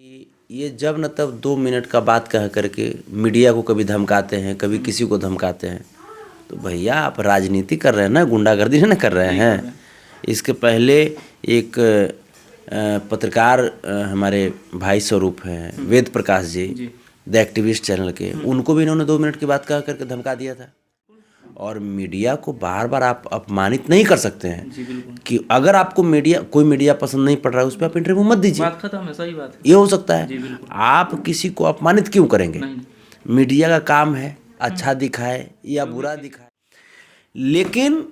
ये जब न तब 2 मिनट का बात कह करके मीडिया को कभी धमकाते हैं, कभी किसी को धमकाते हैं। तो भैया आप राजनीति कर रहे हैं ना, गुंडागर्दी नहीं ना कर रहे हैं। इसके पहले एक पत्रकार हमारे भाई स्वरूप हैं Ved Prakash ji, the activist channel के, उनको भी इन्होंने 2 मिनट की बात कह करके धमका दिया था। और मीडिया को बार बार आप अपमानित नहीं कर सकते हैं कि अगर आपको कोई मीडिया पसंद नहीं पड़ रहा है उस पर आप इंटरव्यू मत दीजिए। बात खत्म है, सही बात है। ये हो सकता है। आप किसी को अपमानित क्यों करेंगे? मीडिया का काम है अच्छा दिखाए या बुरा दिखाए, लेकिन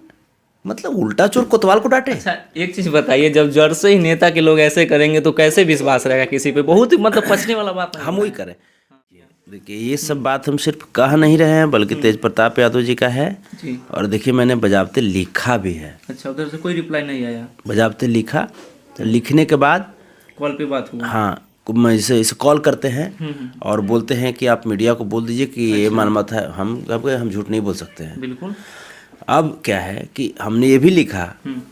मतलब उल्टा चोर कोतवाल को डांटे। अच्छा, एक चीज बताइए, जब जड़ से ही नेता के लोग ऐसे करेंगे तो कैसे विश्वास रहेगा किसी पे? बहुत मतलब पचने वाला बात है। हम वही करें। देखिए ये सब बात हम सिर्फ कह नहीं रहे हैं, बल्कि तेज प्रताप यादव जी का है जी। और देखिए मैंने बजावते लिखा भी है। अच्छा, उधर से कोई रिप्लाई नहीं आया? बजावते लिखा, तो लिखने के बाद कॉल पे बात हुआ। हाँ, इसे कॉल करते हैं और बोलते हैं कि आप मीडिया को बोल दीजिए कि ये मालूमात है। हम झूठ नहीं बोल सकते हैं। बिल्कुल। अब क्या है कि हमने ये भी लिखा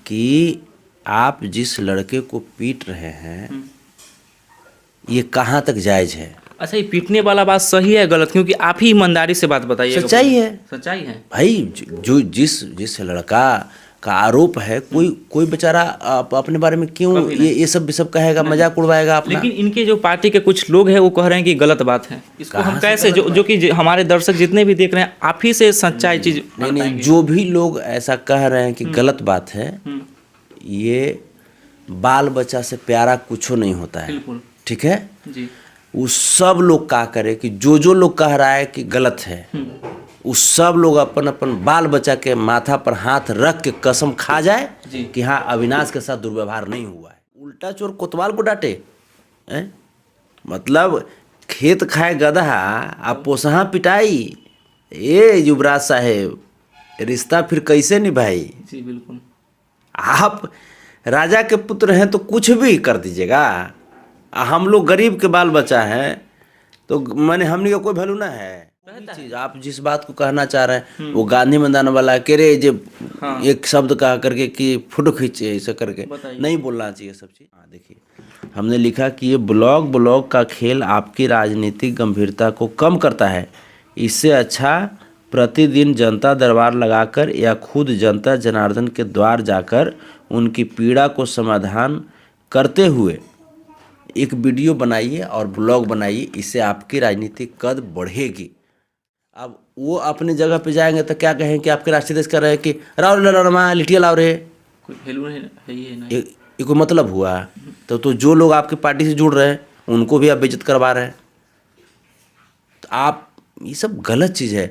कि आप जिस लड़के को पीट रहे हैं ये कहाँ तक जायज है। अच्छा, ये पीटने वाला बात सही है गलत? क्योंकि आप ही ईमानदारी से बात बताइए। सच्चाई है, सच्चाई है भाई। जो जिस लड़का का आरोप है, कोई बेचारा अपने बारे में क्यों ये सब कहेगा, मजाक उड़वाएगा अपना। लेकिन इनके जो पार्टी के कुछ लोग हैं वो कह रहे हैं कि गलत बात है। इसको हम कैसे, जो कि हमारे दर्शक जितने भी देख रहे हैं, आप ही से सच्चाई चीज नहीं, जो भी लोग ऐसा कह रहे हैं कि गलत बात है, ये बाल बच्चा से प्यारा कुछ नहीं होता है। ठीक है जी। उस सब लोग क्या करे कि जो लोग कह रहा है कि गलत है, उस सब लोग अपन बाल बच्चा के माथा पर हाथ रख के कसम खा जाए कि हाँ अविनाश के साथ दुर्व्यवहार नहीं हुआ है। उल्टा चोर कोतवाल को डांटे। मतलब खेत खाए गधा आप पोसहा पिटाई। ये युवराज साहेब रिश्ता फिर कैसे निभाई? जी बिल्कुल। आप राजा के पुत्र हैं तो कुछ भी कर दीजिएगा। हम लोग गरीब के बाल बच्चा हैं तो मैंने हमने का कोई वैल्यू ना है। चीज आप जिस बात को कहना चाह रहे हैं वो गांधी मैदान वाला कह रहे जो एक शब्द कहा करके कि फोटो खींचे ऐसा करके नहीं बोलना चाहिए सब चीज। हाँ देखिए हमने लिखा कि ये ब्लॉग का खेल आपकी राजनीतिक गंभीरता को कम करता है। इससे अच्छा प्रतिदिन जनता दरबार लगाकर या खुद जनता जनार्दन के द्वार जाकर उनकी पीड़ा को समाधान करते हुए एक वीडियो बनाइए और ब्लॉग बनाइए। इससे आपकी राजनीतिक कद बढ़ेगी। अब वो अपनी जगह पे जाएंगे तो क्या कहें कि आपके राष्ट्रीय अध्यक्ष कर रहे हैं कि राव रमा लिटिया लाओ रे, कोई वैल्यू है ये नहीं। ये कोई मतलब हुआ? तो जो लोग आपकी पार्टी से जुड़ रहे हैं उनको भी आप बेइज्जत करवा रहे हैं। तो आप ये सब गलत चीज़ है।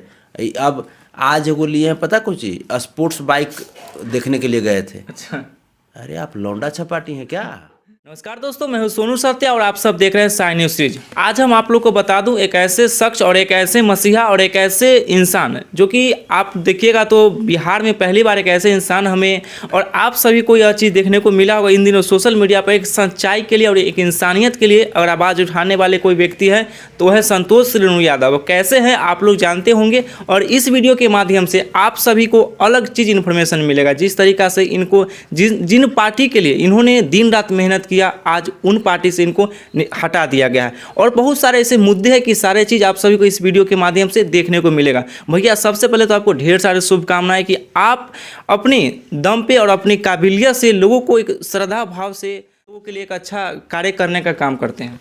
अब आज वो लिए हैं पता कुछ स्पोर्ट्स बाइक देखने के लिए गए थे। अच्छा, अरे आप लौंडा छपाटी हैं क्या? नमस्कार दोस्तों, मैं हूं सोनू सत्या और आप सब देख रहे हैं साई न्यूज़ सीरीज। आज हम आप लोग को बता दूं एक ऐसे शख्स और एक ऐसे मसीहा और एक ऐसे इंसान जो कि आप देखिएगा तो बिहार में पहली बार एक ऐसे इंसान हमें और आप सभी को यह चीज़ देखने को मिला होगा इन दिनों सोशल मीडिया पर। एक सच्चाई के लिए और एक इंसानियत के लिए अगर आवाज़ उठाने वाले कोई व्यक्ति है तो वह संतोष रेणु यादव। कैसे हैं आप लोग जानते होंगे और इस वीडियो के माध्यम से आप सभी को अलग चीज़ इन्फॉर्मेशन मिलेगा। जिस तरीक़ा से इनको जिन पार्टी के लिए इन्होंने दिन रात मेहनत की, आज उन पार्टी से इनको हटा दिया गया है। और बहुत सारे ऐसे मुद्दे हैं कि सारे चीज़ आप सभी को इस वीडियो के माध्यम से देखने को मिलेगा। भैया सबसे पहले तो आपको ढेर सारे शुभकामनाएं कि आप अपने दम पे और अपनी काबिलियत से लोगों को एक श्रद्धा भाव से लोगों के लिए एक अच्छा कार्य करने का काम करते हैं।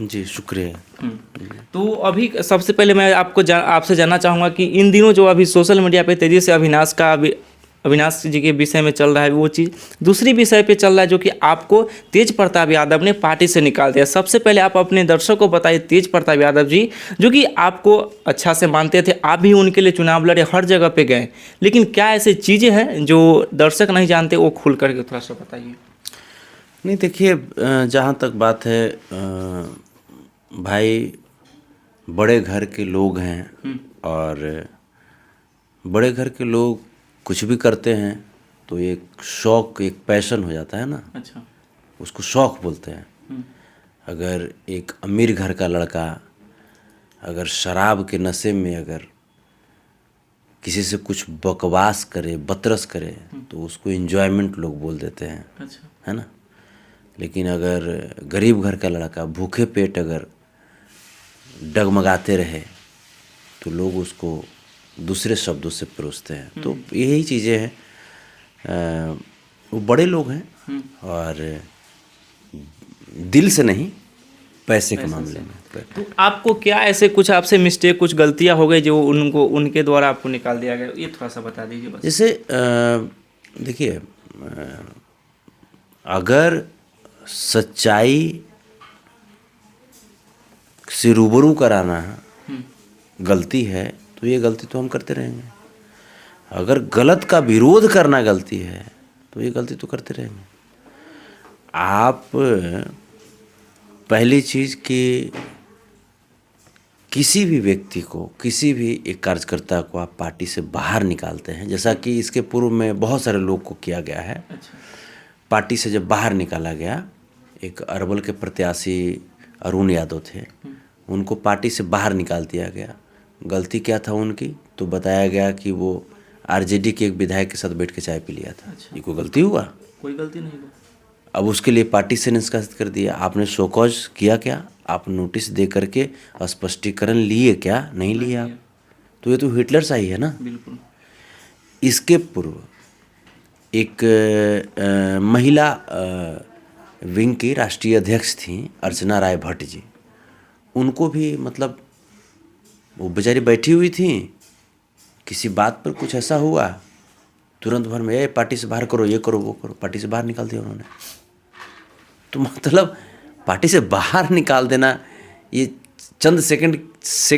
जी शुक्रिया। तो अभी सबसे पहले मैं आपसे जानना चाहूँगा कि इन दिनों जो अभी सोशल मीडिया पे तेज़ी से अविनाश जी के विषय में चल रहा है वो चीज़, दूसरी विषय पे चल रहा है जो कि आपको तेज प्रताप यादव ने पार्टी से निकाल दिया। सबसे पहले आप अपने दर्शकों को बताइए, तेज प्रताप यादव जी जो कि आपको अच्छा से मानते थे, आप भी उनके लिए चुनाव लड़े, हर जगह पे गए, लेकिन क्या ऐसी चीज़ें हैं जो दर्शक नहीं जानते वो खुल करके थोड़ा सा बताइए। नहीं देखिए जहाँ तक बात है भाई बड़े घर के लोग हैं और बड़े घर के लोग कुछ भी करते हैं तो एक शौक एक पैशन हो जाता है ना। अच्छा, उसको शौक बोलते हैं। अगर एक अमीर घर का लड़का अगर शराब के नशे में अगर किसी से कुछ बकवास करे बतरस करे तो उसको एंजॉयमेंट लोग बोल देते हैं। अच्छा, है ना। लेकिन अगर गरीब घर का लड़का भूखे पेट अगर डगमगाते रहे तो लोग उसको दूसरे शब्दों से परोसते हैं। तो यही चीज़ें हैं। वो बड़े लोग हैं और दिल से नहीं, पैसे के मामले में। तो आपको क्या ऐसे कुछ आपसे मिस्टेक, कुछ गलतियां हो गई जो उनको उनके द्वारा आपको निकाल दिया गया, ये थोड़ा सा बता दीजिए बस। जैसे देखिए, अगर सच्चाई से रूबरू कराना गलती है तो ये गलती तो हम करते रहेंगे। अगर गलत का विरोध करना गलती है तो ये गलती तो करते रहेंगे। आप पहली चीज़ कि किसी भी व्यक्ति को, किसी भी एक कार्यकर्ता को आप पार्टी से बाहर निकालते हैं, जैसा कि इसके पूर्व में बहुत सारे लोग को किया गया है। अच्छा। पार्टी से जब बाहर निकाला गया, एक अरवल के प्रत्याशी अरुण यादव थे, उनको पार्टी से बाहर निकाल दिया गया। गलती क्या था उनकी, तो बताया गया कि वो आरजेडी के एक विधायक के साथ बैठ के चाय पी लिया था। अच्छा। ये कोई गलती हुआ? कोई गलती नहीं हुई। अब उसके लिए पार्टी से निष्कासित कर दिया। आपने शोकॉज किया क्या? आप नोटिस दे करके स्पष्टीकरण लिए क्या? नहीं लिए आप। तो ये तो हिटलर सा ही है ना। बिल्कुल। इसके पूर्व एक महिला विंग की राष्ट्रीय अध्यक्ष थी अर्चना राय भट्ट जी, उनको भी मतलब वो बेचारी बैठी हुई थी, किसी बात पर कुछ ऐसा हुआ, तुरंत भर में पार्टी से बाहर करो, ये करो, वो करो, पार्टी से बाहर निकाल दिया उन्होंने। तो मतलब पार्टी से बाहर निकाल देना, ये चंद सेकंड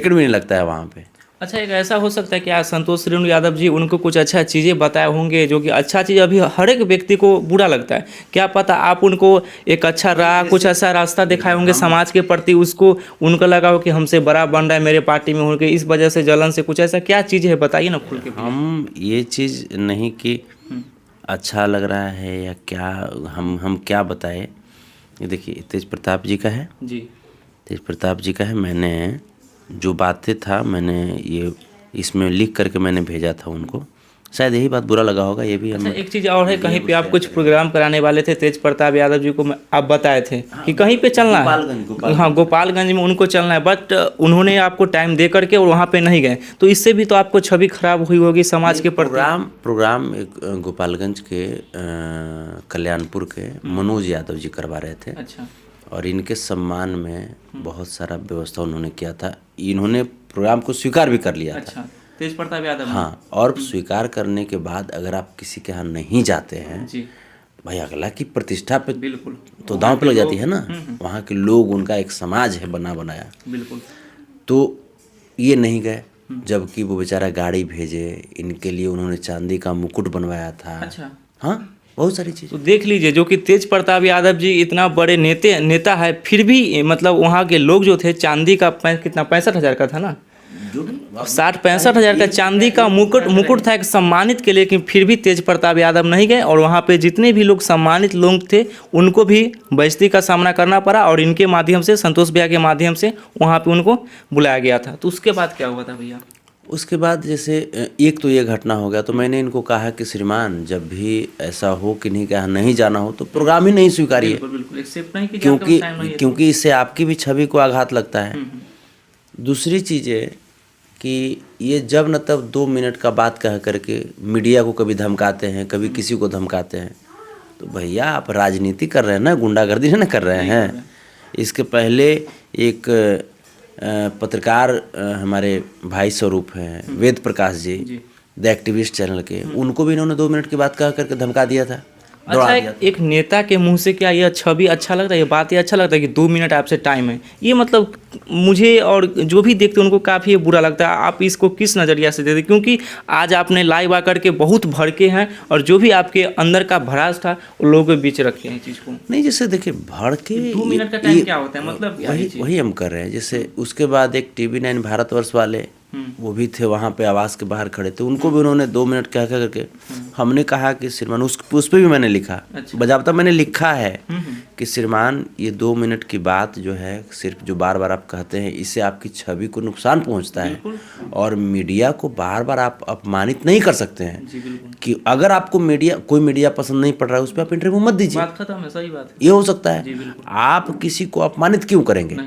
भी नहीं लगता है वहाँ पे। अच्छा, एक ऐसा हो सकता है कि आज संतोष रेणु यादव जी उनको कुछ अच्छा चीज़ें बताए होंगे, जो कि अच्छा चीज़ अभी हर एक व्यक्ति को बुरा लगता है। क्या पता आप उनको एक अच्छा राह, कुछ ऐसा रास्ता दिखाए होंगे समाज के प्रति, उसको उनको लगा हो कि हमसे बड़ा बन रहा है मेरे पार्टी में होकर, इस वजह से जलन से कुछ ऐसा क्या चीज़ है, बताइए ना खुल के। हम ये चीज़ नहीं कि अच्छा लग रहा है या क्या, हम क्या बताए। ये देखिए, तेज प्रताप जी का है जी, तेज प्रताप जी का है। मैंने जो बातें था मैंने ये इसमें लिख करके मैंने भेजा था उनको, शायद यही बात बुरा लगा होगा। ये भी हम एक चीज़ और है, कहीं पे आप कुछ प्रोग्राम कराने वाले थे तेज प्रताप यादव जी को, आप बताए थे कि कहीं पे चलना है, हाँ गोपालगंज में उनको चलना है, बट उन्होंने आपको टाइम दे करके और वहाँ पे नहीं गए, तो इससे भी तो आपको छवि खराब हुई होगी समाज के प्रति। प्रोग्राम एक गोपालगंज के कल्याणपुर के मनोज यादव जी करवा रहे थे। अच्छा। और इनके सम्मान में बहुत सारा व्यवस्था उन्होंने किया था। इन्होंने प्रोग्राम को स्वीकार भी कर लिया था। अच्छा, तेज प्रताप यादव। हाँ, और स्वीकार करने के बाद अगर आप किसी के यहाँ नहीं जाते हैं जी, भाई अगला की प्रतिष्ठा पे बिल्कुल तो दांव पे लग जाती है ना। वहाँ के लोग, उनका एक समाज है बना बनाया। बिल्कुल। तो ये नहीं गए, जबकि वो बेचारा गाड़ी भेजे, इनके लिए उन्होंने चांदी का मुकुट बनवाया था। अच्छा। हाँ, बहुत सारी चीज़। तो देख लीजिए, जो कि तेज प्रताप यादव जी इतना बड़े नेता है, फिर भी मतलब वहाँ के लोग जो थे, चांदी का कितना 65,000 का था ना, 60-65,000 का चांदी का मुकुट था एक सम्मानित के लिए, लेकिन फिर भी तेज प्रताप यादव नहीं गए। और वहाँ पे जितने भी लोग सम्मानित लोग थे उनको भी बेइज्जती का सामना करना पड़ा, और इनके माध्यम से, संतोष भैया के माध्यम से वहाँ पे उनको बुलाया गया था। तो उसके बाद क्या हुआ था भैया? उसके बाद जैसे एक तो ये घटना हो गया, तो मैंने इनको कहा कि श्रीमान जब भी ऐसा हो कि नहीं कहा नहीं जाना हो तो प्रोग्राम ही नहीं स्वीकारिए, बिल्कुल एक्सेप्ट नहीं कीजिए, क्योंकि इससे आपकी भी छवि को आघात लगता है। दूसरी चीज़ है कि ये जब न तब 2 मिनट का बात कह करके मीडिया को कभी धमकाते हैं, कभी किसी को धमकाते हैं। तो भैया आप राजनीति कर रहे हैं ना, गुंडागर्दी ना कर रहे हैं। इसके पहले एक पत्रकार हमारे भाई स्वरूप हैं Ved Prakash ji, the activist channel के, उनको भी इन्होंने 2 मिनट की बात कह करके धमका दिया था। अच्छा, एक नेता के मुंह से क्या ये छवि अच्छा लगता है, ये बात ये अच्छा लगता है कि 2 मिनट आपसे टाइम है, ये मतलब मुझे और जो भी देखते हैं उनको काफ़ी बुरा लगता है। आप इसको किस नज़रिया से देते? क्योंकि आज आपने लाइव आकर के बहुत भड़के हैं, और जो भी आपके अंदर का भड़ास था वो लोगों के बीच रखे हैं चीज़ को। नहीं, जैसे देखिए भड़के 2 मिनट का टाइम क्या होता है, मतलब वही हम कर रहे हैं। जैसे उसके बाद एक TV9 भारतवर्ष वाले वो भी थे वहाँ पे आवास के बाहर खड़े थे, उनको भी उन्होंने 2 मिनट कह करके हमने कहा कि श्रीमान उस पर भी मैंने लिखा, बजाबता मैंने लिखा है कि श्रीमान ये 2 मिनट की बात जो है सिर्फ जो बार बार आप कहते हैं इससे आपकी छवि को नुकसान पहुंचता है और मीडिया को बार बार आप अपमानित नहीं कर सकते हैं कि अगर आपको कोई मीडिया पसंद नहीं पड़ रहा है उस पर आप इंटरव्यू मत दीजिए, बात खत्म है, सही बात है। ये हो सकता है। आप किसी को अपमानित क्यों करेंगे?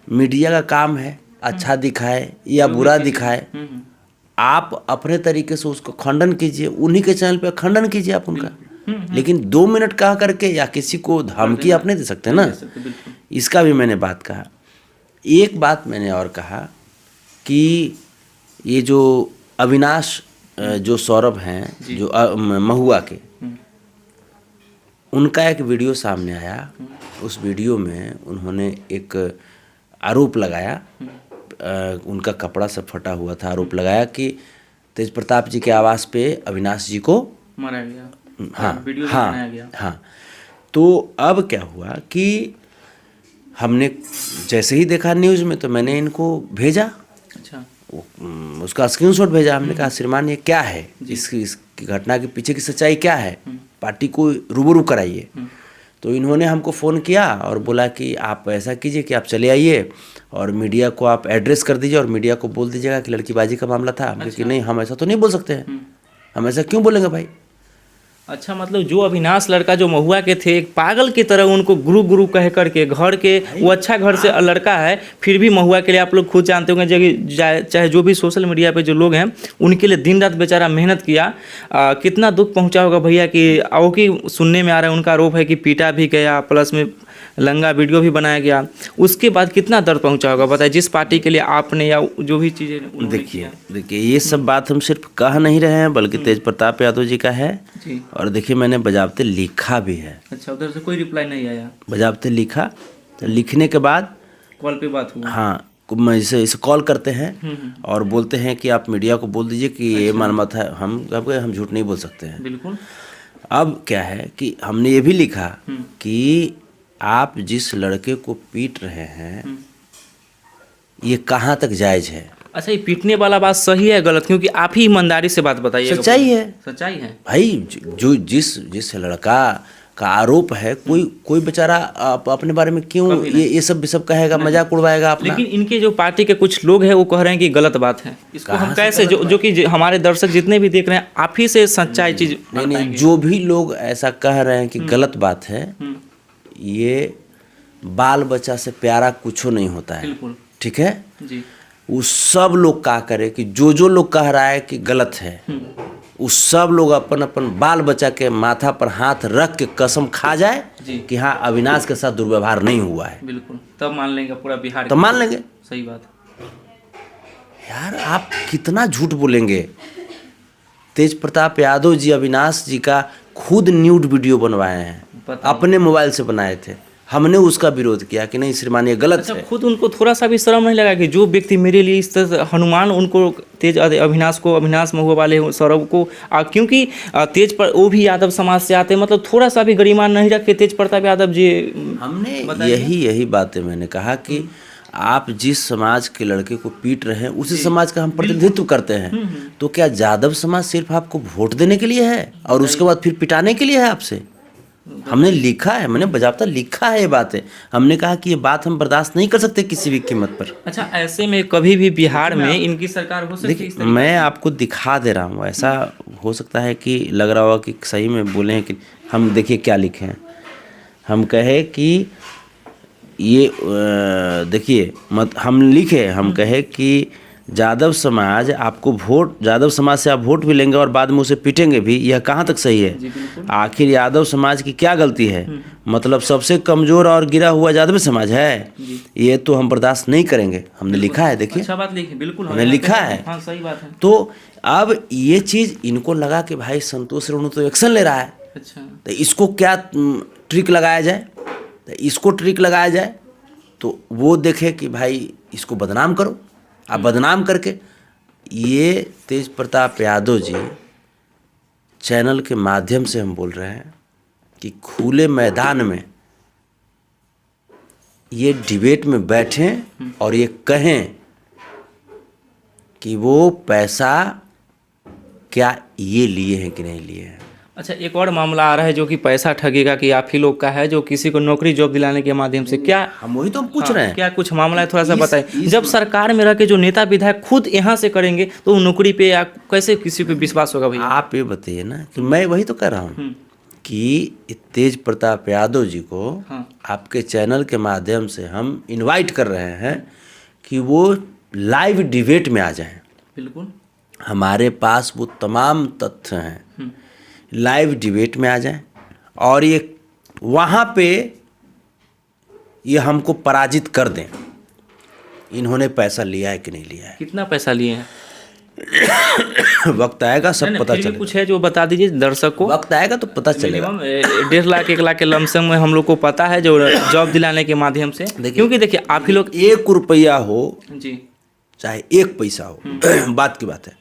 मीडिया का काम है अच्छा दिखाए या बुरा दिखाए, आप अपने तरीके से उसको खंडन कीजिए, उन्हीं के चैनल पे खंडन कीजिए आप उनका, लेकिन 2 मिनट कह करके या किसी को धमकी आप नहीं दे सकते ना। इसका भी मैंने बात कहा। एक बात मैंने और कहा कि ये जो अविनाश जो सौरभ हैं जो महुआ के, उनका एक वीडियो सामने आया। उस वीडियो में उन्होंने एक आरोप लगाया, उनका कपड़ा सब फटा हुआ था, आरोप लगाया कि तेज प्रताप जी के आवास पे अविनाश जी को मारा गया। हाँ वीडियो हाँ बनाया गया। हाँ। तो अब क्या हुआ कि हमने जैसे ही देखा न्यूज़ में तो मैंने इनको भेजा, अच्छा, उसका स्क्रीनशॉट भेजा। हमने कहा श्रीमान ये क्या है, इसकी घटना के पीछे की सच्चाई क्या है, पार्टी को रूबरू कराइए। तो इन्होंने हमको फ़ोन किया और बोला कि आप ऐसा कीजिए कि आप चले आइए और मीडिया को आप एड्रेस कर दीजिए और मीडिया को बोल दीजिएगा कि लड़कीबाजी का मामला था। हमने कि नहीं, हम ऐसा तो नहीं बोल सकते हैं, हम ऐसा क्यों बोलेंगे भाई। अच्छा, मतलब जो अविनाश लड़का जो महुआ के थे, एक पागल की तरह उनको गुरु गुरु कह करके घर के, वो अच्छा घर से लड़का है, फिर भी महुआ के लिए आप लोग खुद जानते होंगे चाहे जो भी सोशल मीडिया पे जो लोग हैं उनके लिए दिन रात बेचारा मेहनत किया। कितना दुख पहुंचा होगा भैया कि आओ कि सुनने में आ रहा है उनका आरोप है कि पीटा भी गया, प्लस में लंगा वीडियो भी बनाया गया। उसके बाद कितना दर्द पहुंचा होगा बताइए, जिस पार्टी के लिए आपने या जो भी चीज़ें। देखिए ये सब बात हम सिर्फ कह नहीं रहे हैं बल्कि तेज प्रताप यादव जी का है जी। और देखिए मैंने बजाबते लिखा भी है। अच्छा, उधर से कोई रिप्लाई नहीं आया? बजाबते लिखा, तो लिखने के बाद कॉल पे बात हुआ। हाँ, इसे कॉल करते हैं और बोलते हैं कि आप मीडिया को बोल दीजिए कि ये मालूमात है। हम झूठ नहीं बोल सकते हैं। बिल्कुल। अब क्या है कि हमने ये भी लिखा कि आप जिस लड़के को पीट रहे हैं ये कहाँ तक जायज़ है। अच्छा, ये पीटने वाला बात सही है गलत, क्योंकि आप ही ईमानदारी से बात बताइए। सच्चाई है, सच्चाई है भाई। जो जिस लड़का का आरोप है, कोई बेचारा अपने बारे में क्यों ये सब कहेगा, मजाक उड़वाएगा अपना। लेकिन इनके जो पार्टी के कुछ लोग हैं वो कह रहे हैं कि गलत बात है। इसको हम कैसे, जो कि हमारे दर्शक जितने भी देख रहे हैं, आप ही से सच्चाई चीज नहीं, जो भी लोग ऐसा कह रहे हैं कि गलत बात है, ये बाल बच्चा से प्यारा कुछ नहीं होता है। ठीक है जी। उस सब लोग क्या करे कि जो लोग कह रहा है कि गलत है, उस सब लोग अपन बाल बच्चा के माथा पर हाथ रख के कसम खा जाए कि हाँ अविनाश के साथ दुर्व्यवहार नहीं हुआ है। बिल्कुल, तब मान लेंगे पूरा बिहार, तब मान लेंगे। सही बात। यार आप कितना झूठ बोलेंगे। तेज प्रताप यादव जी अविनाश जी का खुद न्यूड वीडियो बनवाए हैं, अपने मोबाइल से बनाए थे। हमने उसका विरोध किया कि नहीं श्रीमान ये गलत है। खुद उनको थोड़ा सा भी शर्म नहीं लगा कि जो व्यक्ति मेरे लिए इस तरह हनुमान उनको अविनाश महुआ वाले सौरभ को, क्योंकि तेज पर वो भी यादव समाज से आते, मतलब थोड़ा सा भी गरिमान नहीं रखे तेज प्रताप यादव जी। हमने यही बातें मैंने कहा कि आप जिस समाज के लड़के को पीट रहे हैं उसी समाज का हम प्रतिनिधित्व करते हैं, तो क्या यादव समाज सिर्फ आपको वोट देने के लिए है और उसके बाद फिर पिटाने के लिए है आपसे? हमने लिखा है, मैंने बजाबता लिखा है ये बातें। हमने कहा कि ये बात हम बर्दाश्त नहीं कर सकते किसी भी कीमत पर। अच्छा, ऐसे में कभी भी बिहार में इनकी सरकार हो सकती है? मैं आपको दिखा दे रहा हूँ, ऐसा हो सकता है कि लग रहा होगा कि सही में बोले हैं कि हम देखिए क्या लिखे हैं। हम कहे कि ये देखिए हम लिखे, हम कहे कि यादव समाज आपको यादव समाज से आप वोट भी लेंगे और बाद में उसे पीटेंगे भी, यह कहाँ तक सही है? आखिर यादव समाज की क्या गलती है? मतलब सबसे कमजोर और गिरा हुआ यादव समाज है, ये तो हम बर्दाश्त नहीं करेंगे। हमने लिखा है, देखिए। अच्छा बात लिखी, बिल्कुल हमने लिखा है। हाँ, सही बात है। तो अब ये चीज इनको लगा कि भाई संतोष रेणु तो एक्शन ले रहा है, अच्छा तो इसको क्या ट्रिक लगाया जाए, तो इसको ट्रिक लगाया जाए तो वो देखे कि भाई इसको बदनाम करो। आप बदनाम करके, ये तेज प्रताप यादव जी चैनल के माध्यम से हम बोल रहे हैं कि खुले मैदान में ये डिबेट में बैठें और ये कहें कि वो पैसा क्या ये लिए हैं कि नहीं लिए हैं। अच्छा, एक और मामला आ रहा है जो कि पैसा ठगेगा कि आप ही लोग का है, जो किसी को नौकरी जॉब दिलाने के माध्यम से क्या हम वही तो हम पूछ रहे हैं। क्या कुछ मामला है, थोड़ा सा इस- बताइए। जब सरकार में रह के जो नेता विधायक खुद यहाँ से करेंगे तो नौकरी पे या कैसे किसी पे विश्वास होगा भैया? आप ये बताइए ना कि मैं वही तो कह रहा हूँ कि तेज प्रताप यादव जी को हाँ। आपके चैनल के माध्यम से हम इनवाइट कर रहे हैं कि वो लाइव डिबेट में आ जाएं। बिल्कुल। हमारे पास वो तमाम तथ्य हैं, लाइव डिबेट में आ जाएं और ये वहाँ पे ये हमको पराजित कर दें। इन्होंने पैसा लिया है कि नहीं लिया है, कितना पैसा लिए हैं? वक्त आएगा सब पता फिर भी चलेगा। कुछ है जो बता दीजिए दर्शक को। वक्त आएगा तो पता चलेगा। मिनिमम 1.5 लाख 1 लाख के लमसम में हम लोग को पता है जो जॉब दिलाने के माध्यम से। क्योंकि देखिए आप ही लोग 1 रुपया हो जी चाहे 1 पैसा हो बात की बात है,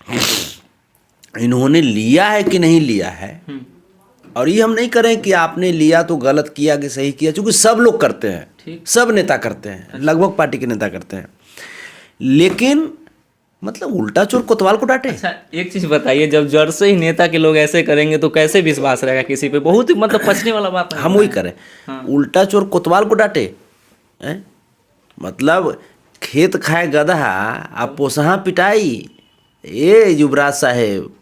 इन्होंने लिया है कि नहीं लिया है। और ये हम नहीं करें कि आपने लिया तो गलत किया कि सही किया, क्योंकि सब लोग करते हैं, ठीक। सब नेता करते हैं, लगभग पार्टी के नेता करते हैं। लेकिन मतलब उल्टा चोर कोतवाल को डांटे। अच्छा, एक चीज बताइए, जब जड़ से ही नेता के लोग ऐसे करेंगे तो कैसे विश्वास रहेगा किसी पे? बहुत ही मतलब पछने वाला बात है। हम वही करें, उल्टा चोर कोतवाल को डांटे हैं? मतलब खेत खाए गधा आप पोसहा पिटाई, ये युवराज साहेब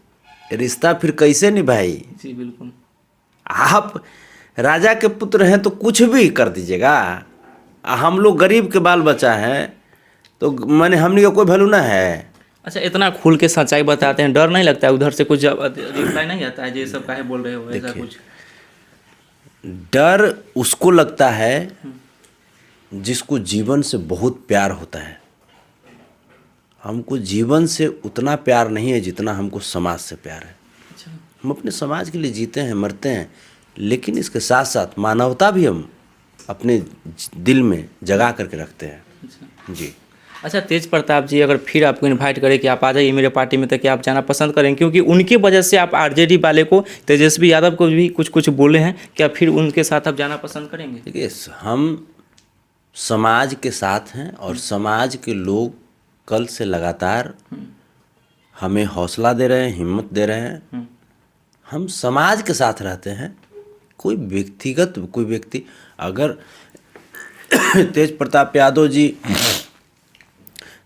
रिश्ता फिर कैसे निभाई। जी बिल्कुल। आप राजा के पुत्र हैं तो कुछ भी कर दीजिएगा, हम लोग गरीब के बाल बच्चा हैं तो मैंने हमने का कोई वैल्यू ना है। अच्छा, इतना खुल के सच्चाई बताते हैं, डर नहीं लगता है उधर से कुछ रिप्लाई नहीं आता है, ये सब काहे बोल रहे हो ऐसा कुछ? डर उसको लगता है जिसको जीवन से बहुत प्यार होता है। हमको जीवन से उतना प्यार नहीं है जितना हमको समाज से प्यार है। अच्छा। हम अपने समाज के लिए जीते हैं, मरते हैं, लेकिन इसके साथ साथ मानवता भी हम अपने दिल में जगा करके रखते हैं। अच्छा। जी। अच्छा, तेज प्रताप जी अगर फिर आपको इनवाइट करें कि आप आ जाइए मेरे पार्टी में, तो क्या आप जाना पसंद करेंगे? क्योंकि उनकी वजह से आप आरजेडी वाले को, तेजस्वी यादव को भी कुछ कुछ बोले हैं, क्या फिर उनके साथ आप जाना पसंद करेंगे? देखिए, हम समाज के साथ हैं और समाज के लोग कल से लगातार हमें हौसला दे रहे हैं, हिम्मत दे रहे हैं। हम समाज के साथ रहते हैं। कोई व्यक्ति अगर तेज प्रताप यादव जी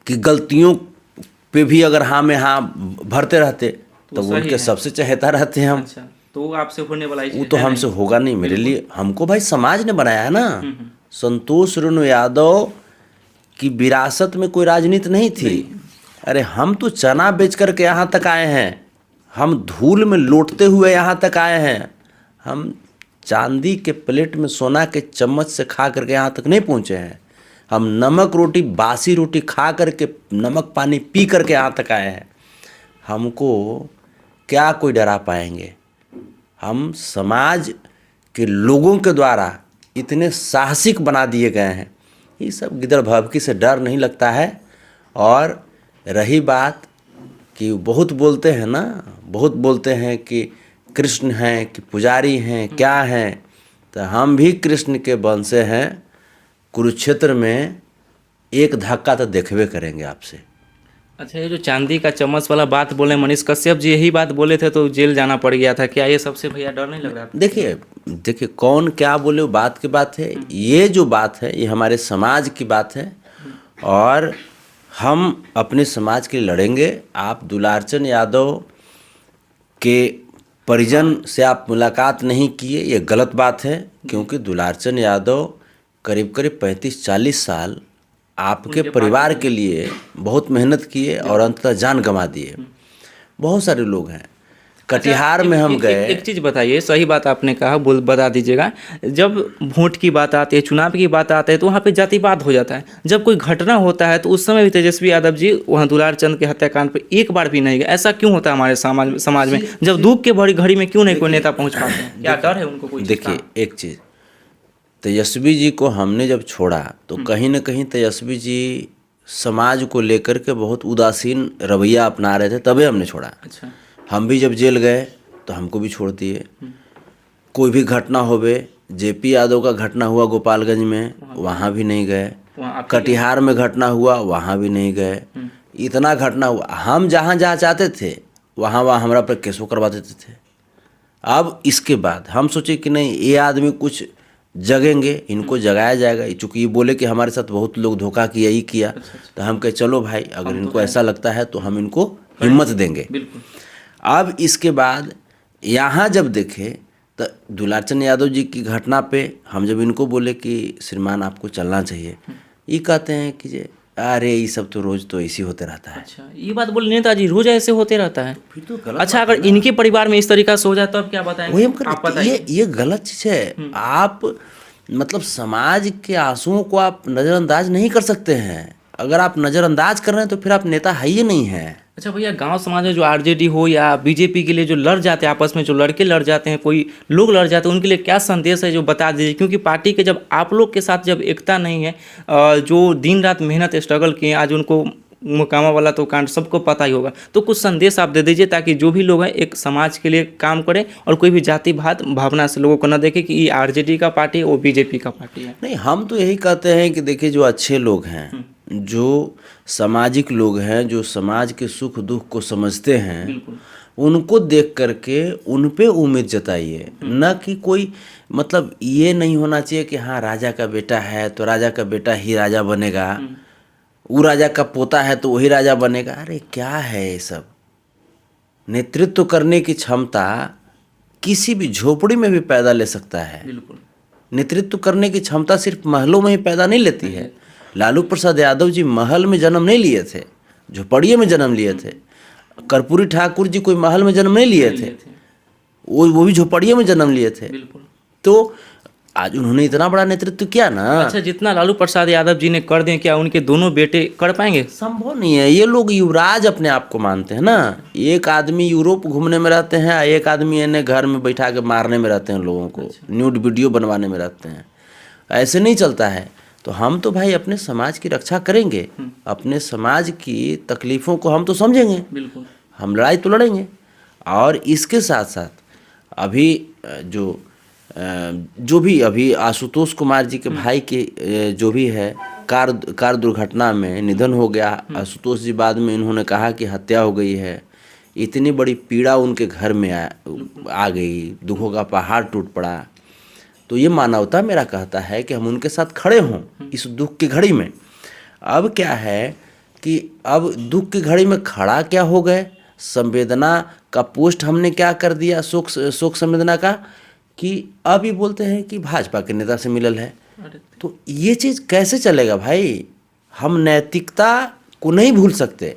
की गलतियों पे भी अगर हाँ में हाँ भरते रहते तो सही उनके है। सबसे चहेता रहते हैं हम। अच्छा, तो आपसे होने वाला वो तो हमसे होगा नहीं। मेरे लिए हमको भाई समाज ने बनाया है ना। संतोष रेणु यादव की विरासत में कोई राजनीति नहीं थी। अरे हम तो चना बेच करके यहाँ तक आए हैं, हम धूल में लौटते हुए यहाँ तक आए हैं, हम चांदी के प्लेट में सोना के चम्मच से खा करके यहाँ तक नहीं पहुँचे हैं। हम नमक रोटी, बासी रोटी खा करके, नमक पानी पी करके यहाँ तक आए हैं। हमको क्या कोई डरा पाएंगे? हम समाज के लोगों के द्वारा इतने साहसिक बना दिए गए हैं। ये सब गिदड़ भभकी से डर नहीं लगता है। और रही बात कि बहुत बोलते हैं ना, बहुत बोलते हैं कि कृष्ण हैं कि पुजारी हैं, क्या हैं, तो हम भी कृष्ण के वंश से हैं। कुरुक्षेत्र में एक धक्का तो देखबे करेंगे आपसे। अच्छा, ये जो चांदी का चम्मच वाला बात बोले, मनीष कश्यप जी यही बात बोले थे तो जेल जाना पड़ गया था, क्या ये सबसे भैया डर नहीं लग रहा? देखिए कौन क्या बोले वो बात की बात है। ये जो बात है ये हमारे समाज की बात है और हम अपने समाज के लिए लड़ेंगे। आप दुलारचंद यादव के परिजन से आप मुलाकात नहीं किए, ये गलत बात है। क्योंकि दुलारचंद यादव करीब करीब 35-40 साल आपके परिवार के लिए बहुत मेहनत किए और अंततः जान गंवा दिए। बहुत सारे लोग हैं। कटिहार में हम गए। एक चीज़ बताइए, सही बात आपने कहा, बता दीजिएगा। जब वोट की बात आती है, चुनाव की बात आती है तो वहाँ पे जातिवाद हो जाता है। जब कोई घटना होता है तो उस समय भी तेजस्वी यादव जी वहाँ दुलारचंद के हत्याकांड पे एक बार भी नहीं गए। ऐसा क्यों होता है हमारे समाज में? जब दुख के भरी घड़ी में क्यों नहीं कोई नेता पहुँच पाते हैं? क्या डर है उनको कोई? देखिए एक चीज़, तेजस्वी जी को हमने जब छोड़ा तो कहीं ना कहीं तेजस्वी जी समाज को लेकर के बहुत उदासीन रवैया अपना रहे थे, तभी हमने छोड़ा। अच्छा। हम भी जब जेल गए तो हमको भी छोड़ दिए। कोई भी घटना होवे, जेपी यादव का घटना हुआ गोपालगंज में, वहाँ भी नहीं गए। कटिहार में घटना हुआ, वहाँ भी नहीं गए। इतना घटना हुआ, हम जहाँ जहाँ चाहते थे वहाँ वहाँ हमारा पर केसो करवा देते थे। अब इसके बाद हम सोचे कि नहीं, ये आदमी कुछ जगेंगे, इनको जगाया जाएगा। चूँकि ये बोले कि हमारे साथ बहुत लोग धोखा किया, ही किया, तो हम कहे चलो भाई, अगर इनको ऐसा लगता है तो हम इनको हिम्मत देंगे। अब इसके बाद यहाँ जब देखे तो दुलारचंद यादव जी की घटना पे हम जब इनको बोले कि श्रीमान आपको चलना चाहिए, ये कहते हैं कि जे अरे ये सब तो रोज तो ऐसे होते रहता है। अच्छा, ये बात बोले नेताजी, रोज ऐसे होते रहता है। फिर तो गलत अच्छा, अगर इनके परिवार में इस तरीका से हो जाए तो अब क्या बताएंगे? वही हम आप कर, बताइए। ये गलत चीज है। आप मतलब समाज के आंसुओं को आप नज़रअंदाज नहीं कर सकते हैं। अगर आप नज़रअंदाज कर रहे हैं तो फिर आप नेता है ही नहीं हैं। अच्छा भैया, गांव समाज में जो आरजेडी हो या बीजेपी के लिए जो लड़ जाते हैं, आपस में जो लड़के लड़ जाते हैं, कोई लोग लड़ जाते हैं, उनके लिए क्या संदेश है जो बता दीजिए? क्योंकि पार्टी के जब आप लोग के साथ जब एकता नहीं है, जो दिन रात मेहनत स्ट्रगल किए, आज उनको मुकामा वाला तो कांड सबको पता ही होगा, तो कुछ संदेश आप दे दीजिए ताकि जो भी लोग हैं एक समाज के लिए काम करें और कोई भी जाति भात भावना से लोगों को न देखे कि ये आरजेडी का पार्टी है, वो बीजेपी का पार्टी है। नहीं, हम तो यही कहते हैं कि देखिए, जो अच्छे लोग हैं, जो सामाजिक लोग हैं, जो समाज के सुख दुख को समझते हैं, उनको देख करके उन पे उम्मीद जताइए। न कि कोई मतलब ये नहीं होना चाहिए कि हाँ राजा का बेटा है तो राजा का बेटा ही राजा बनेगा, वो राजा का पोता है तो वही राजा बनेगा। अरे क्या है ये सब? नेतृत्व करने की क्षमता किसी भी झोपड़ी में भी पैदा ले सकता है। बिल्कुल। नेतृत्व करने की क्षमता सिर्फ महलों में ही पैदा नहीं लेती है। लालू प्रसाद यादव जी महल में जन्म नहीं लिए थे, झोपड़िए में जन्म लिए थे। कर्पूरी ठाकुर जी कोई महल में जन्म नहीं लिए थे, वो भी झोपड़िए में जन्म लिए थे। तो आज उन्होंने इतना बड़ा नेतृत्व किया ना। अच्छा, जितना लालू प्रसाद यादव जी ने कर दें, क्या उनके दोनों बेटे कर पाएंगे? संभव नहीं है। ये लोग युवराज अपने आप को मानते हैं ना। एक आदमी यूरोप घूमने में रहते हैं, एक आदमी इन्हें घर में बैठा के मारने में रहते हैं, लोगों को न्यूड वीडियो बनवाने में रहते हैं। ऐसे नहीं चलता है। तो हम तो भाई अपने समाज की रक्षा करेंगे, अपने समाज की तकलीफ़ों को हम तो समझेंगे, बिल्कुल, हम लड़ाई तो लड़ेंगे। और इसके साथ साथ अभी जो भी अभी आशुतोष कुमार जी के भाई के जो भी है कार दुर्घटना में निधन हो गया। आशुतोष जी बाद में इन्होंने कहा कि हत्या हो गई है। इतनी बड़ी पीड़ा उनके घर में आ गई, दुखों का पहाड़ टूट पड़ा। तो ये मानवता मेरा कहता है कि हम उनके साथ खड़े हों इस दुख की घड़ी में। अब क्या है कि अब दुख की घड़ी में खड़ा क्या हो गए, संवेदना का पोस्ट हमने क्या कर दिया, शोक संवेदना का, कि अब ये बोलते हैं कि भाजपा के नेता से मिलल है। तो ये चीज़ कैसे चलेगा भाई? हम नैतिकता को नहीं भूल सकते।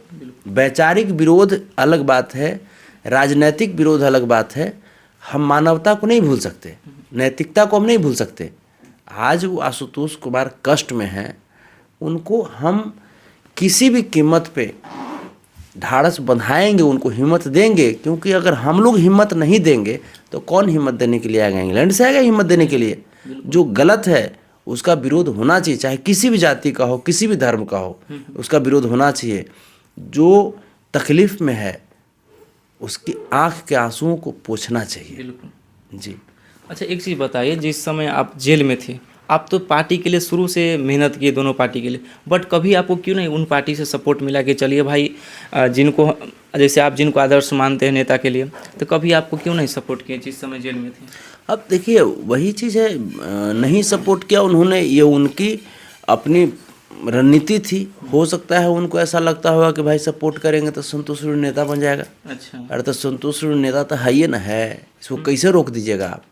वैचारिक विरोध अलग बात है, राजनैतिक विरोध अलग बात है। हम मानवता को नहीं भूल सकते, नैतिकता को हम नहीं भूल सकते। आज वो आशुतोष कुमार कष्ट में हैं, उनको हम किसी भी कीमत पे ढाढ़स बंधाएंगे, उनको हिम्मत देंगे। क्योंकि अगर हम लोग हिम्मत नहीं देंगे तो कौन हिम्मत देने के लिए आएगा? इंग्लैंड से आएगा हिम्मत देने के लिए? जो गलत है उसका विरोध होना चाहिए, चाहे किसी भी जाति का हो, किसी भी धर्म का हो, उसका विरोध होना चाहिए। जो तकलीफ में है उसकी आंख के आंसुओं को पोंछना चाहिए। बिल्कुल जी। अच्छा, एक चीज़ बताइए, जिस समय आप जेल में थे, आप तो पार्टी के लिए शुरू से मेहनत किए, दोनों पार्टी के लिए, बट कभी आपको क्यों नहीं उन पार्टी से सपोर्ट मिला कि चलिए भाई, जिनको जैसे आप जिनको आदर्श मानते हैं नेता के लिए, तो कभी आपको क्यों नहीं सपोर्ट किए जिस समय जेल में थे? अब देखिए, वही चीज़ है, नहीं सपोर्ट किया उन्होंने। ये उनकी अपनी रणनीति थी। हो सकता है उनको ऐसा लगता होगा कि भाई सपोर्ट करेंगे तो संतोष सूर्य नेता बन जाएगा। अच्छा। अरे तो संतोष सूर्य नेता तो है ही ना है, इसको कैसे रोक दीजिएगा आप?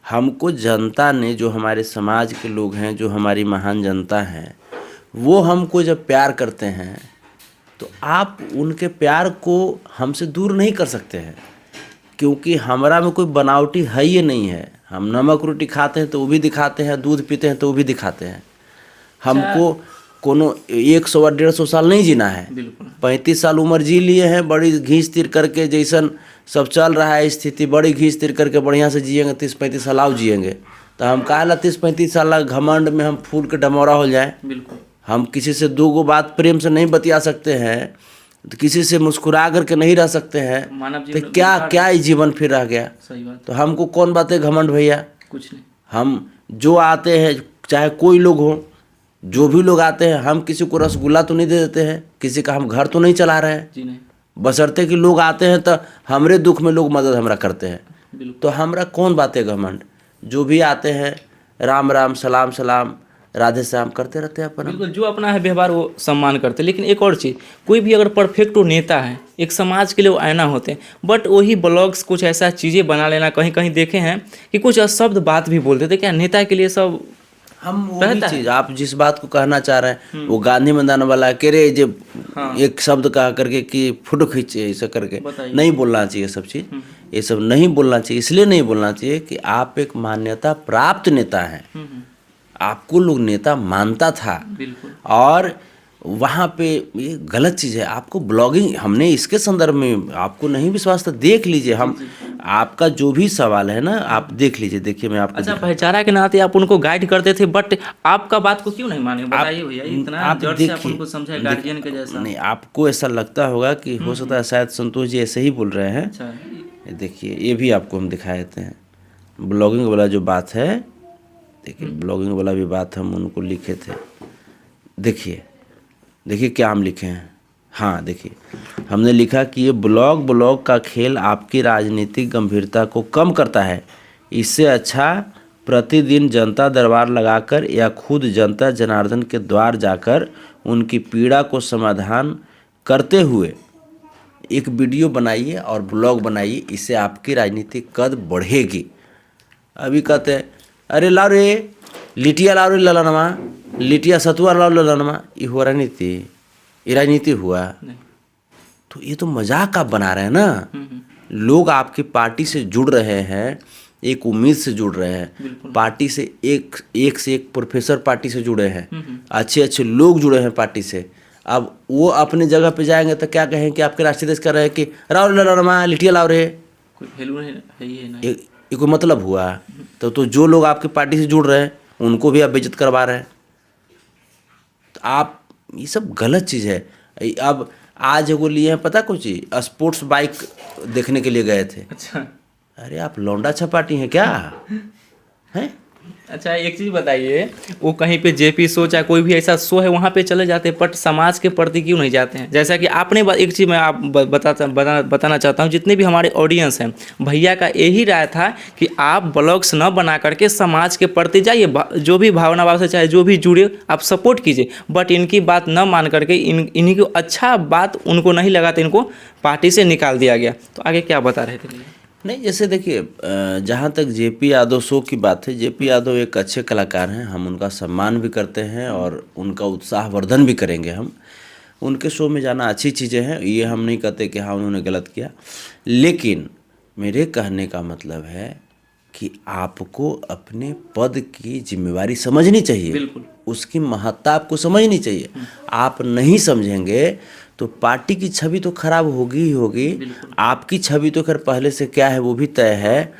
हमको जनता ने, जो हमारे समाज के लोग हैं, जो हमारी महान जनता है, वो हमको जब प्यार करते हैं तो आप उनके प्यार को हमसे दूर नहीं कर सकते हैं। क्योंकि हमारा में कोई बनावटी है ही नहीं है। हम नमक रोटी खाते हैं तो वो भी दिखाते हैं, दूध पीते हैं तो वो भी दिखाते हैं। हमको कोनो 100 और 150 साल नहीं जीना है। 35 साल उम्र जी लिए हैं, बड़ी घींच तीर करके, जैसन सब चल रहा है स्थिति, बड़ी घींच तीर करके बढ़िया से जिएंगे। 30-35 साल आओ जिएंगे तो हम काहे ला 30-35 साल घमंड में हम फूल के डमौरा हो जाए। हम किसी से दो गो बात प्रेम से नहीं बतिया सकते हैं, तो किसी से मुस्कुरा करके नहीं रह सकते हैं, तो क्या क्या ही जीवन फिर रह गया? सही बात। तो हमको कौन बातें घमंड भैया? कुछ नहीं। हम जो आते हैं, चाहे कोई लोग हो, जो भी लोग आते हैं, हम किसी को रसगुल्ला तो नहीं दे देते हैं, किसी का हम घर तो नहीं चला रहे हैं, जी नहीं, बशर्ते कि लोग आते हैं तो हमरे दुख में लोग मदद हमरा करते हैं। बिल्कुल। तो हमरा कौन बातें घमंड, जो भी आते हैं राम राम सलाम सलाम राधे श्याम करते रहते हैं अपन। बिल्कुल, जो अपना है व्यवहार वो सम्मान करते हैं। लेकिन एक और चीज़, कोई भी अगर परफेक्ट नेता है, एक समाज के लिए वो आईना होते हैं, बट वही ब्लॉग्स कुछ ऐसा चीज़ें बना लेना, कहीं कहीं देखे हैं कि कुछ अशब्द बात भी बोलते थे। क्या नेता के लिए सब हम वो भी चीज, आप जिस बात को कहना चाह रहे हैं वो गांधी मैदान वाला कह रहे जो एक शब्द कहा करके कि फोटो खींचे ऐसा करके, नहीं बोलना चाहिए सब चीज, ये सब नहीं बोलना चाहिए। इसलिए नहीं बोलना चाहिए कि आप एक मान्यता प्राप्त नेता हैं, आपको लोग नेता मानता था, बिल्कुल, और वहाँ पे ये गलत चीज़ है। आपको ब्लॉगिंग, हमने इसके संदर्भ में, आपको नहीं विश्वास तो देख लीजिए, हम आपका जो भी सवाल है ना आप देख लीजिए। देखिए मैं आपको अच्छा, भाईचारा के नाते आप उनको गाइड करते थे, बट आपका बात को क्यों नहीं माने? बताइए भैया, इतना आप जड़ से आप देखिए, उनको समझाए गार्जियन के जैसा। नहीं, आपको ऐसा लगता होगा कि हो सकता है शायद संतोष जी ऐसे ही बोल रहे हैं। अच्छा, ये देखिए, ये भी आपको हम दिखा देते हैं। ब्लॉगिंग वाला जो बात है, देखिए ब्लॉगिंग वाला भी बात हम उनको लिखे थे। देखिए देखिए क्या हम लिखे हैं। हाँ देखिए, हमने लिखा कि ये ब्लॉग का खेल आपकी राजनीतिक गंभीरता को कम करता है। इससे अच्छा प्रतिदिन जनता दरबार लगाकर या खुद जनता जनार्दन के द्वार जाकर उनकी पीड़ा को समाधान करते हुए एक वीडियो बनाइए और ब्लॉग बनाइए, इससे आपकी राजनीतिक कद बढ़ेगी। अभी कहते हैं अरे लाओ रे लिटिया, लाओ रे ललनमा, लिटिया सतुआ लाओ ललनमा, ये हो राजनीति, ये राजनीति हुआ? तो ये तो मजाक आप बना रहे हैं ना। लोग आपकी पार्टी से जुड़ रहे हैं, एक उम्मीद से जुड़ रहे हैं पार्टी से, एक से एक प्रोफेसर पार्टी से जुड़े हैं, अच्छे अच्छे लोग जुड़े हैं पार्टी से। अब वो अपने जगह पे जाएंगे तो क्या कहें कि आपके राष्ट्रीय अध्यक्ष कर रहे हैं कि राव ललनमा लिटिया लाओ रे, कोई वैल्यू है ही नहीं। ये कोई मतलब हुआ? तो जो लोग आपकी पार्टी से जुड़ रहे हैं उनको भी आप बेइज्जत करवा रहे हैं। तो आप, ये सब गलत चीज़ है। अब आज एगो लिए हैं पता कुछ ही, स्पोर्ट्स बाइक देखने के लिए गए थे। अच्छा, अरे आप लौंडा छपाटी हैं क्या हैं? अच्छा, एक चीज़ बताइए, वो कहीं पे जेपी शो चाहे कोई भी ऐसा शो है वहाँ पे चले जाते हैं, बट समाज के प्रति क्यों नहीं जाते हैं? जैसा कि आपने एक चीज़ मैं आप बताना चाहता हूँ, जितने भी हमारे ऑडियंस हैं, भैया का यही राय था कि आप ब्लॉग्स न बना करके समाज के प्रति जाइए, जो भी भावना भाव से चाहे जो भी जुड़े आप सपोर्ट कीजिए, बट इनकी बात न मान करके इन्हीं को अच्छा बात उनको नहीं लगा तो इनको पार्टी से निकाल दिया गया। तो आगे क्या बता रहे थे? नहीं, जैसे देखिए, जहाँ तक जेपी यादव शो की बात है, जेपी यादव एक अच्छे कलाकार हैं, हम उनका सम्मान भी करते हैं और उनका उत्साहवर्धन भी करेंगे। हम उनके शो में जाना अच्छी चीज़ें हैं, ये हम नहीं कहते कि हाँ उन्होंने गलत किया, लेकिन मेरे कहने का मतलब है कि आपको अपने पद की जिम्मेवारी समझनी चाहिए। बिल्कुल, उसकी महत्ता आपको समझनी चाहिए। आप नहीं समझेंगे तो पार्टी की छवि तो खराब होगी ही होगी। आपकी छवि तो खैर पहले से क्या है वो भी तय है।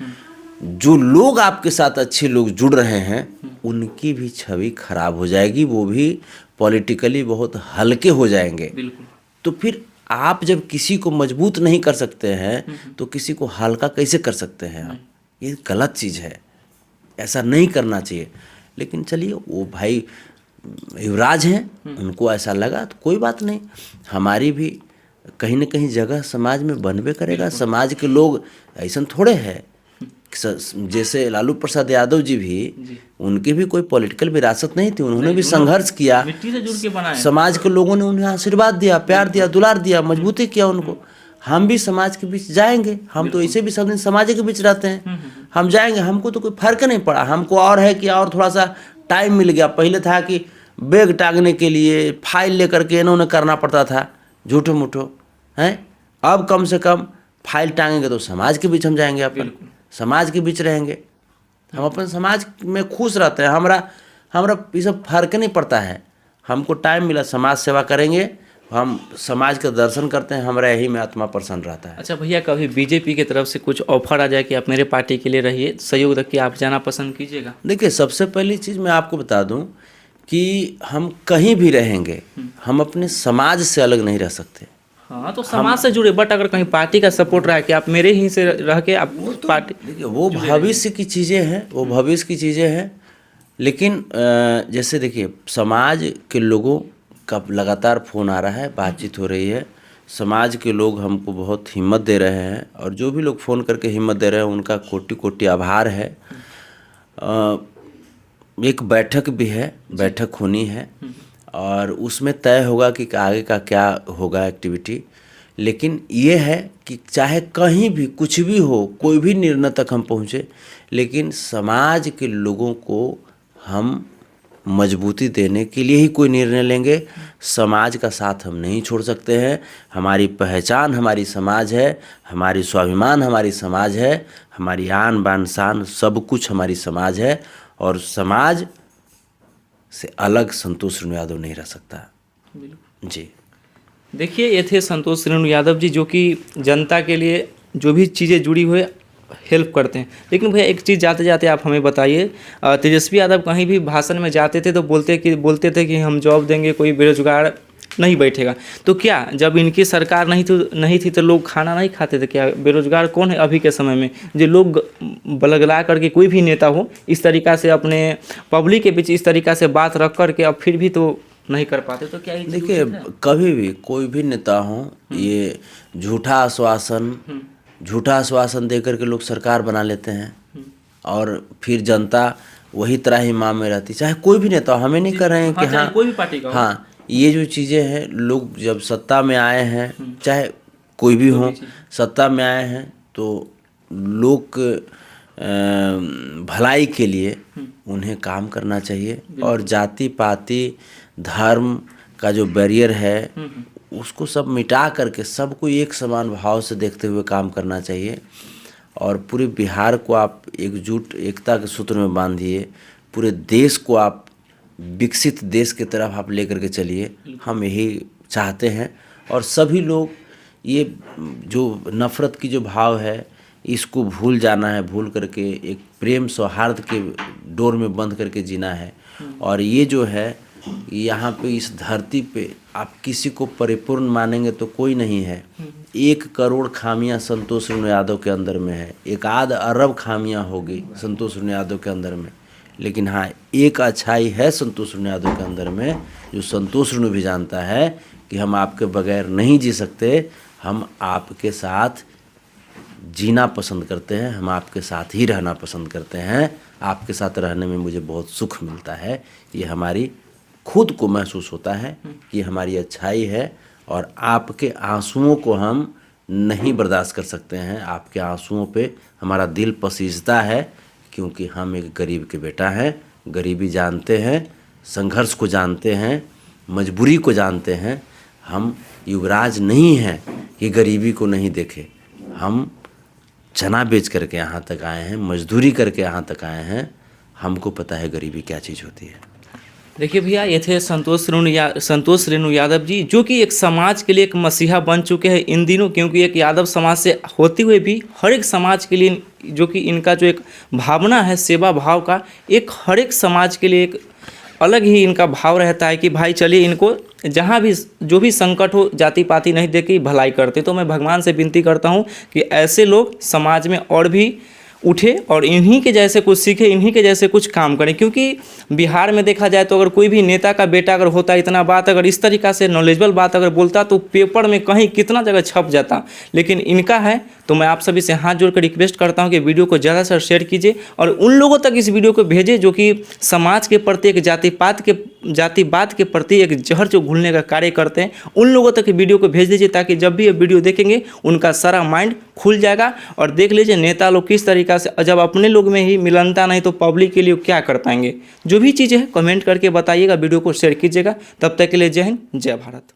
जो लोग आपके साथ अच्छे लोग जुड़ रहे हैं उनकी भी छवि खराब हो जाएगी, वो भी पॉलिटिकली बहुत हल्के हो जाएंगे। तो फिर आप जब किसी को मजबूत नहीं कर सकते हैं तो किसी को हल्का कैसे कर सकते हैं आप? ये गलत चीज़ है, ऐसा नहीं करना चाहिए। लेकिन चलिए, वो भाई युवराज हैं, उनको ऐसा लगा तो कोई बात नहीं। हमारी भी कहीं न कहीं जगह समाज में बनबे करेगा। समाज के लोग ऐसा थोड़े है, जैसे लालू प्रसाद यादव जी भी, उनकी भी कोई पॉलिटिकल विरासत नहीं थी, उन्होंने भी संघर्ष किया, मिट्टी से जुड़ के बनाए, समाज के लोगों ने उन्हें आशीर्वाद दिया, प्यार दिया, दुलार दिया, मजबूती किया उनको। हम भी समाज के बीच जाएंगे, हम तो ऐसे भी सब दिन समाज के बीच रहते हैं, हम जाएंगे, हमको तो कोई फर्क नहीं पड़ा। हमको और है कि और थोड़ा सा टाइम मिल गया। पहले था कि बैग टांगने के लिए फाइल लेकर के इन्होंने करना पड़ता था, झूठो मूठो हैं। अब कम से कम फाइल टांगेंगे तो समाज के बीच हम जाएंगे, अपन समाज के बीच रहेंगे, हम अपन समाज में खुश रहते हैं। हमरा ये सब फर्क नहीं पड़ता है। हमको टाइम मिला, समाज सेवा करेंगे, हम समाज का दर्शन करते हैं, हमारा यही में आत्मा प्रसन्न रहता है। अच्छा भैया, कभी बीजेपी की तरफ से कुछ ऑफर आ जाए कि आप मेरे पार्टी के लिए रहिए, सहयोग रख के आप जाना पसंद कीजिएगा? देखिए, सबसे पहली चीज़ मैं आपको बता दूं कि हम कहीं भी रहेंगे, हम अपने समाज से अलग नहीं रह सकते। हाँ, तो समाज से जुड़े, बट अगर कहीं पार्टी का सपोर्ट रहा कि आप मेरे ही से रह के आप पार्टी, देखिए वो भविष्य की चीज़ें हैं, वो भविष्य की चीज़ें हैं। लेकिन जैसे देखिए, समाज के लोगों का लगातार फ़ोन आ रहा है, बातचीत हो रही है। समाज के लोग हमको बहुत हिम्मत दे रहे हैं, और जो भी लोग फ़ोन करके हिम्मत दे रहे हैं उनका कोटि कोटि आभार है। एक बैठक भी है, बैठक होनी है, और उसमें तय होगा कि आगे का क्या होगा एक्टिविटी। लेकिन ये है कि चाहे कहीं भी कुछ भी हो, कोई भी निर्णय तक हम पहुँचे, लेकिन समाज के लोगों को हम मजबूती देने के लिए ही कोई निर्णय लेंगे। समाज का साथ हम नहीं छोड़ सकते हैं। हमारी पहचान हमारी समाज है, हमारी स्वाभिमान हमारी समाज है, हमारी आन बान शान सब कुछ हमारी समाज है, और समाज से अलग संतोष रेणु यादव नहीं रह सकता जी। देखिए, ये थे संतोष रेणु यादव जी, जो कि जनता के लिए जो भी चीज़ें जुड़ी हुई हेल्प करते हैं। लेकिन भैया एक चीज़ जाते जाते आप हमें बताइए, तेजस्वी यादव कहीं भी भाषण में जाते थे तो बोलते थे कि हम जॉब देंगे, कोई बेरोजगार नहीं बैठेगा। तो क्या जब इनकी सरकार नहीं थी तो लोग खाना नहीं खाते थे? क्या बेरोजगार कौन है अभी के समय में? जो लोग बलगला करके, कोई भी नेता हो इस तरीक़ा से अपने पब्लिक के बीच इस तरीक़ा से बात रख करके अब फिर भी तो नहीं कर पाते, तो क्या देखिए, कभी भी कोई भी नेता हो, ये झूठा आश्वासन दे करके लोग सरकार बना लेते हैं, और फिर जनता वही त्राहिमाम में रहती। चाहे कोई भी नेता हो, हमें नहीं कर रहे हैं कि हाँ कोई भी पार्टी का, हाँ, ये जो चीज़ें हैं, लोग जब सत्ता में आए हैं, चाहे कोई भी हो, सत्ता में आए हैं तो लोग भलाई के लिए उन्हें काम करना चाहिए, और जाति पाति धर्म का जो बैरियर है उसको सब मिटा करके सबको एक समान भाव से देखते हुए काम करना चाहिए। और पूरे बिहार को आप एकता के सूत्र में बांधिए, पूरे देश को आप विकसित देश की तरफ आप लेकर के चलिए, हम यही चाहते हैं। और सभी लोग ये जो नफ़रत की जो भाव है इसको भूल जाना है, भूल करके एक प्रेम सौहार्द के डोर में बंद करके जीना है। और ये जो है, यहाँ पे इस धरती पे आप किसी को परिपूर्ण मानेंगे तो कोई नहीं है। 1 करोड़ खामियां संतोष रेणु यादव के अंदर में है, 1 अरब खामियां होगी संतोष रेणु यादव के अंदर में, लेकिन हाँ, एक अच्छाई है संतोष रेणु यादव के अंदर में, जो संतोष रेणु भी जानता है कि हम आपके बगैर नहीं जी सकते, हम आपके साथ जीना पसंद करते हैं, हम आपके साथ ही रहना पसंद करते हैं, आपके साथ रहने में मुझे बहुत सुख मिलता है। ये हमारी खुद को महसूस होता है कि हमारी अच्छाई है, और आपके आंसुओं को हम नहीं बर्दाश्त कर सकते हैं। आपके आंसुओं पे हमारा दिल पसीजता है, क्योंकि हम एक गरीब के बेटा हैं, गरीबी जानते हैं, संघर्ष को जानते हैं, मजबूरी को जानते हैं। हम युवराज नहीं हैं कि गरीबी को नहीं देखे। हम चना बेच करके यहाँ तक आए हैं, मजदूरी करके यहाँ तक आए हैं, हमको पता है गरीबी क्या चीज़ होती है। देखिए भैया, ये थे संतोष रेणु यादव जी, जो कि एक समाज के लिए एक मसीहा बन चुके हैं इन दिनों, क्योंकि एक यादव समाज से होते हुए भी हर एक समाज के लिए, जो कि इनका जो एक भावना है सेवा भाव का, एक हर एक समाज के लिए एक अलग ही इनका भाव रहता है कि भाई चलिए इनको जहाँ भी जो भी संकट हो, जाति पाति नहीं देख के भलाई करते। तो मैं भगवान से विनती करता हूँ कि ऐसे लोग समाज में और भी उठे और इन्हीं के जैसे कुछ सीखे, इन्हीं के जैसे कुछ काम करें। क्योंकि बिहार में देखा जाए तो अगर कोई भी नेता का बेटा अगर होता, इतना बात अगर इस तरीक़ा से नॉलेजेबल बात अगर बोलता तो पेपर में कहीं कितना जगह छप जाता, लेकिन इनका है। तो मैं आप सभी से हाथ जोड़कर रिक्वेस्ट करता हूं कि वीडियो को ज़्यादा से शेयर कीजिए और उन लोगों तक इस वीडियो को भेजें जो कि समाज के प्रति एक जातिवाद के प्रति एक जहर जो घुलने का कार्य करते हैं, उन लोगों तक वीडियो को भेज दीजिए, ताकि जब भी ये वीडियो देखेंगे उनका सारा माइंड खुल जाएगा। और देख लीजिए नेता लोग किस तरीक़ा से, जब अपने लोग में ही मिलनता नहीं तो पब्लिक के लिए क्या कर पाएंगे। जो भी चीज़ें हैं कमेंट करके बताइएगा, वीडियो को शेयर कीजिएगा। तब तक के लिए जय हिंद, जय भारत।